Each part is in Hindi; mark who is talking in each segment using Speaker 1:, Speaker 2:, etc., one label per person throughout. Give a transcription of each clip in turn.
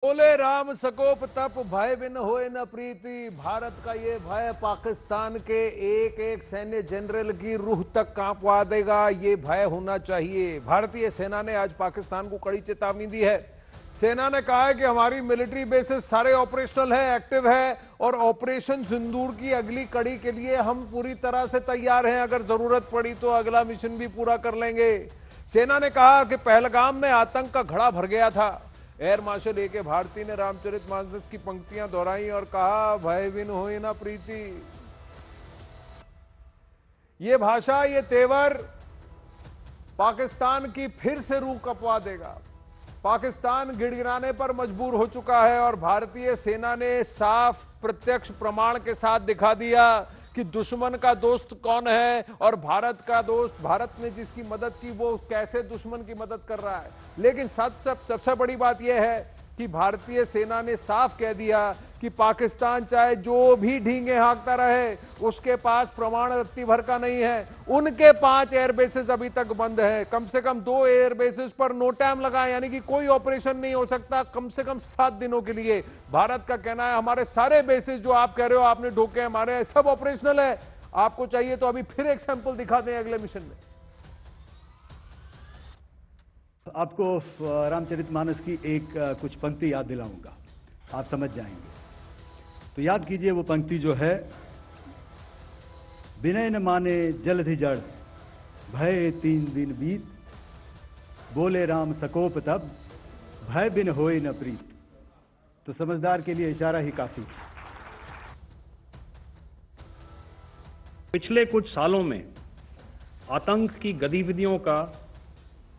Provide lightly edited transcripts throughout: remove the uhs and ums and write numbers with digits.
Speaker 1: बोले राम सकोप तप भय बिन होए न प्रीति। भारत का ये भय पाकिस्तान के एक एक सैन्य जनरल की रूह तक कांपवा देगा। ये भय होना चाहिए। भारतीय सेना ने आज पाकिस्तान को कड़ी चेतावनी दी है। सेना ने कहा है कि हमारी मिलिट्री बेसिस सारे ऑपरेशनल है, एक्टिव है और ऑपरेशन सिंदूर की अगली कड़ी के लिए हम पूरी तरह से तैयार हैं। अगर जरूरत पड़ी तो अगला मिशन भी पूरा कर लेंगे। सेना ने कहा कि पहलगाम में आतंक का घड़ा भर गया था। Air marshal A K. भारती ने रामचरितमानस की पंक्तियां दोहराई और कहा, भय बिन होए ना प्रीति। ये भाषा, ये तेवर पाकिस्तान की फिर से रूह कपवा देगा। पाकिस्तान गिड़गिड़ाने पर मजबूर हो चुका है और भारतीय सेना ने साफ प्रत्यक्ष प्रमाण के साथ दिखा दिया कि दुश्मन का दोस्त कौन है और भारत का दोस्त, भारत ने जिसकी मदद की वो कैसे दुश्मन की मदद कर रहा है। लेकिन सबसे बड़ी बात यह है कि भारतीय सेना ने साफ कह दिया कि पाकिस्तान चाहे जो भी ढींगे हाँकता रहे, उसके पास प्रमाण रत्ती भर का नहीं है। उनके 5 एयरबेसेस अभी तक बंद हैं। कम से कम 2 एयरबेसेस पर नो टाइम लगा, यानी कि कोई ऑपरेशन नहीं हो सकता कम से कम 7 दिनों के लिए। भारत का कहना है हमारे सारे बेसेस जो आप कह रहे हो आपने ढोके हमारे, सब ऑपरेशनल है। आपको चाहिए तो अभी फिर एक सैंपल दिखा दें अगले मिशन में।
Speaker 2: आपको रामचरितमानस की एक कुछ पंक्ति याद दिलाऊंगा, आप समझ जाएंगे। तो याद कीजिए वो पंक्ति जो है, विनय न माने जलधि जड़, भय 3 दिन बीत, बोले राम सकोप तब, भय बिन होए न प्रीत। तो समझदार के लिए इशारा ही काफी।
Speaker 3: पिछले कुछ सालों में आतंक की गतिविधियों का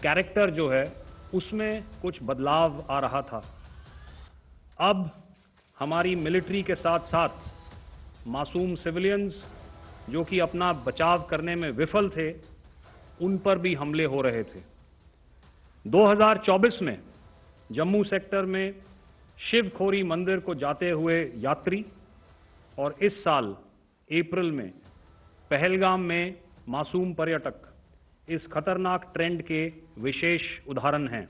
Speaker 3: कैरेक्टर जो है उसमें कुछ बदलाव आ रहा था। अब हमारी मिलिट्री के साथ साथ मासूम सिविलियंस जो कि अपना बचाव करने में विफल थे, उन पर भी हमले हो रहे थे। 2024 में जम्मू सेक्टर में शिवखोरी मंदिर को जाते हुए यात्री और इस साल अप्रैल में पहलगाम में मासूम पर्यटक इस खतरनाक ट्रेंड के विशेष उदाहरण हैं।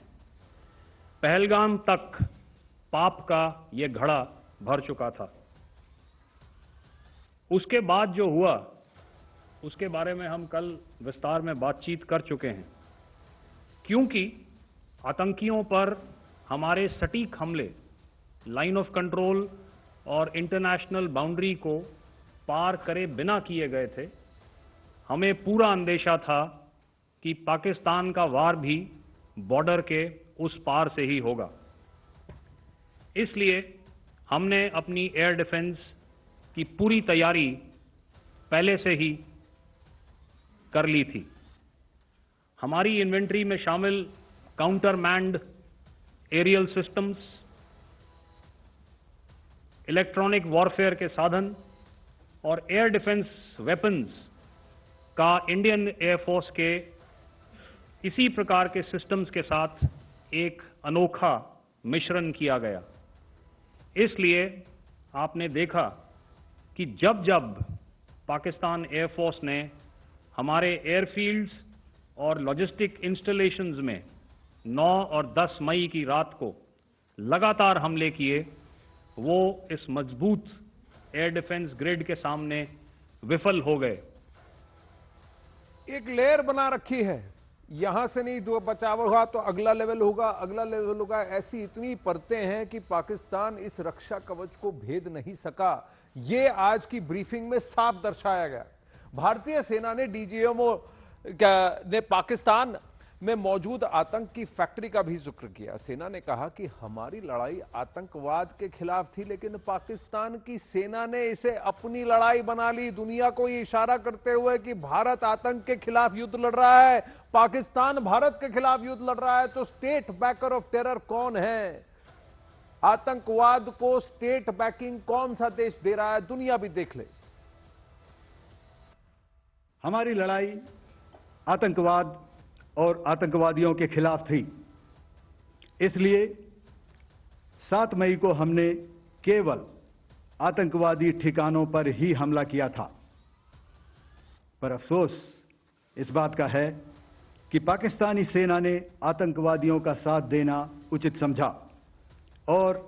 Speaker 3: पहलगाम तक पाप का यह घड़ा भर चुका था। उसके बाद जो हुआ उसके बारे में हम कल विस्तार में बातचीत कर चुके हैं। क्योंकि आतंकियों पर हमारे सटीक हमले लाइन ऑफ कंट्रोल और इंटरनेशनल बाउंड्री को पार करे बिना किए गए थे, हमें पूरा अंदेशा था कि पाकिस्तान का वार भी बॉर्डर के उस पार से ही होगा। इसलिए हमने अपनी एयर डिफेंस की पूरी तैयारी पहले से ही कर ली थी। हमारी इन्वेंट्री में शामिल counter manned aerial systems, electronic warfare के साधन और एयर डिफेंस वेपन्स का इंडियन एयरफोर्स के इसी प्रकार के सिस्टम्स के साथ एक अनोखा मिश्रण किया गया। इसलिए आपने देखा कि जब जब पाकिस्तान एयरफोर्स ने हमारे एयरफील्ड्स और लॉजिस्टिक इंस्टॉलेशंस में 9 और 10 मई की रात को लगातार हमले किए, वो इस मजबूत एयर डिफेंस ग्रिड के सामने विफल हो गए।
Speaker 1: एक लेयर बना रखी है, यहां से नहीं दो बचाव हुआ तो अगला लेवल होगा, अगला लेवल होगा। ऐसी इतनी परतें हैं कि पाकिस्तान इस रक्षा कवच को भेद नहीं सका। यह आज की ब्रीफिंग में साफ दर्शाया गया। भारतीय सेना ने डीजीएमओ ने पाकिस्तान में मौजूद आतंक की फैक्ट्री का भी जिक्र किया। सेना ने कहा कि हमारी लड़ाई आतंकवाद के खिलाफ थी, लेकिन पाकिस्तान की सेना ने इसे अपनी लड़ाई बना ली, दुनिया को ये इशारा करते हुए कि भारत आतंक के खिलाफ युद्ध लड़ रहा है, पाकिस्तान भारत के खिलाफ युद्ध लड़ रहा है। तो स्टेट बैकर ऑफ टेरर कौन है? आतंकवाद को स्टेट बैकिंग कौन सा देश दे रहा है? दुनिया भी देख ले।
Speaker 2: हमारी लड़ाई आतंकवाद और आतंकवादियों के खिलाफ थी। इसलिए 7 मई को हमने केवल आतंकवादी ठिकानों पर ही हमला किया था। पर अफसोस इस बात का है कि पाकिस्तानी सेना ने आतंकवादियों का साथ देना उचित समझा और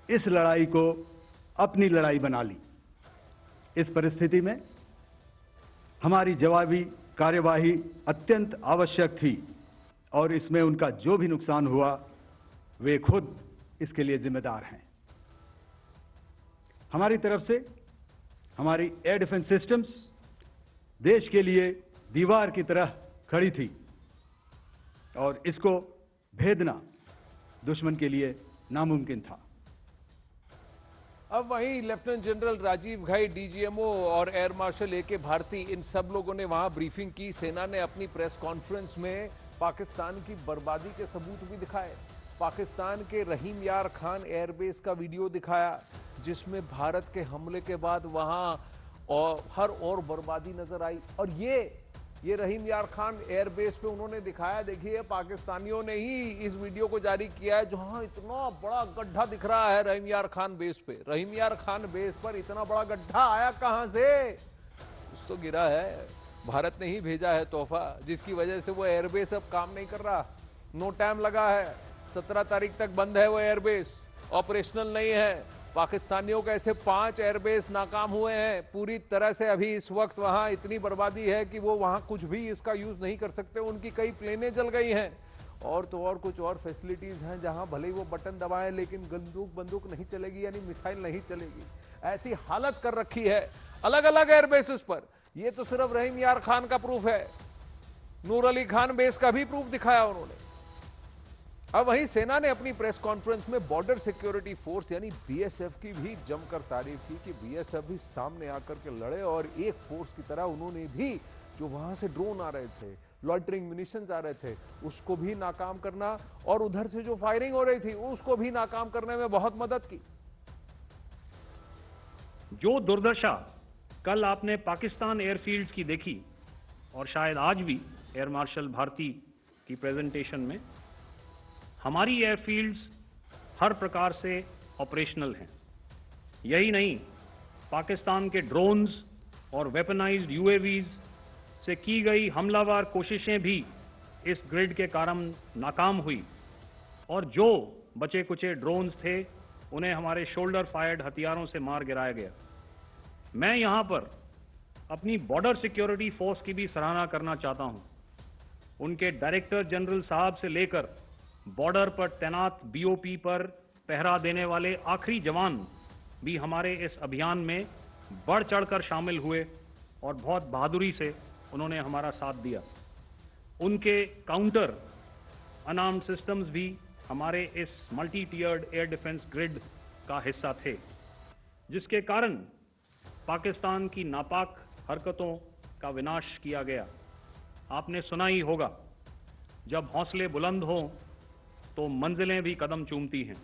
Speaker 2: इस लड़ाई को अपनी लड़ाई बना ली। इस परिस्थिति में हमारी जवाबी कार्यवाही अत्यंत आवश्यक थी और इसमें उनका जो भी नुकसान हुआ वे खुद इसके लिए जिम्मेदार हैं। हमारी तरफ से हमारी एयर डिफेंस सिस्टम्स देश के लिए दीवार की तरह खड़ी थी और इसको भेदना दुश्मन के लिए नामुमकिन था।
Speaker 1: अब वहीं लेफ्टिनेंट जनरल राजीव घाई, डीजीएमओ और एयर मार्शल ए के भारती, इन सब लोगों ने वहां ब्रीफिंग की। सेना ने अपनी प्रेस कॉन्फ्रेंस में पाकिस्तान की बर्बादी के सबूत भी दिखाए। पाकिस्तान के रहीम यार खान एयरबेस का वीडियो दिखाया जिसमें भारत के हमले के बाद वहां हर और बर्बादी नजर आई। और ये रहीम यार खान एयरबेस पे उन्होंने दिखाया। देखिए, पाकिस्तानियों ने ही इस वीडियो को जारी किया है जहां इतना बड़ा गड्ढा दिख रहा है रहीम यार खान बेस पे। रहीम यार खान बेस पर इतना बड़ा गड्ढा आया कहां से? कुछ तो गिरा है, भारत ने ही भेजा है तोहफा, जिसकी वजह से वो एयरबेस अब काम नहीं कर रहा। नो टाइम लगा है, 17 तारीख तक बंद है वो एयरबेस, ऑपरेशनल नहीं है। पाकिस्तानियों के ऐसे 5 एयरबेस नाकाम हुए हैं पूरी तरह से। अभी इस वक्त वहां इतनी बर्बादी है कि वो वहां कुछ भी इसका यूज नहीं कर सकते। उनकी कई प्लेनें जल गई हैं और तो और कुछ और फैसिलिटीज हैं जहां भले ही वो बटन दबाएं लेकिन बंदूक नहीं चलेगी, यानी मिसाइल नहीं चलेगी। ऐसी हालत कर रखी है अलग अलग एयरबेसेस पर। ये तो सिर्फ रहीम यार खान का प्रूफ है, नूर अली खान बेस का भी प्रूफ दिखाया उन्होंने। अब वहीं सेना ने अपनी प्रेस कॉन्फ्रेंस में बॉर्डर सिक्योरिटी फोर्स यानी बीएसएफ की भी जमकर तारीफ की कि बीएसएफ भी सामने आकर के लड़े और एक फोर्स की तरह उन्होंने भी जो वहां से ड्रोन आ रहे थे, लॉइटरिंग म्यूनिशंस आ रहे थे, उसको भी नाकाम करना और उधर से जो फायरिंग हो रही थी उसको भी नाकाम करने में बहुत मदद की।
Speaker 3: जो दुर्दशा कल आपने पाकिस्तान एयरफील्ड्स की देखी और शायद आज भी एयर मार्शल भारती की प्रेजेंटेशन में, हमारी एयरफील्ड्स हर प्रकार से ऑपरेशनल हैं। यही नहीं, पाकिस्तान के ड्रोन्स और वेपनाइज्ड यूएवीज से की गई हमलावर कोशिशें भी इस ग्रिड के कारण नाकाम हुई और जो बचे कुचे ड्रोन्स थे उन्हें हमारे शोल्डर फायर्ड हथियारों से मार गिराया गया। मैं यहां पर अपनी बॉर्डर सिक्योरिटी फोर्स की भी सराहना करना चाहता हूं। उनके डायरेक्टर जनरल साहब से लेकर बॉर्डर पर तैनात बीओपी पर पहरा देने वाले आखिरी जवान भी हमारे इस अभियान में बढ़ चढ़कर शामिल हुए और बहुत बहादुरी से उन्होंने हमारा साथ दिया। उनके काउंटर अनार्म्ड सिस्टम्स भी हमारे इस मल्टी टियर्ड एयर डिफेंस ग्रिड का हिस्सा थे, जिसके कारण पाकिस्तान की नापाक हरकतों का विनाश किया गया। आपने सुना ही होगा, जब हौसले बुलंद हों तो मंजिलें भी कदम चूमती हैं।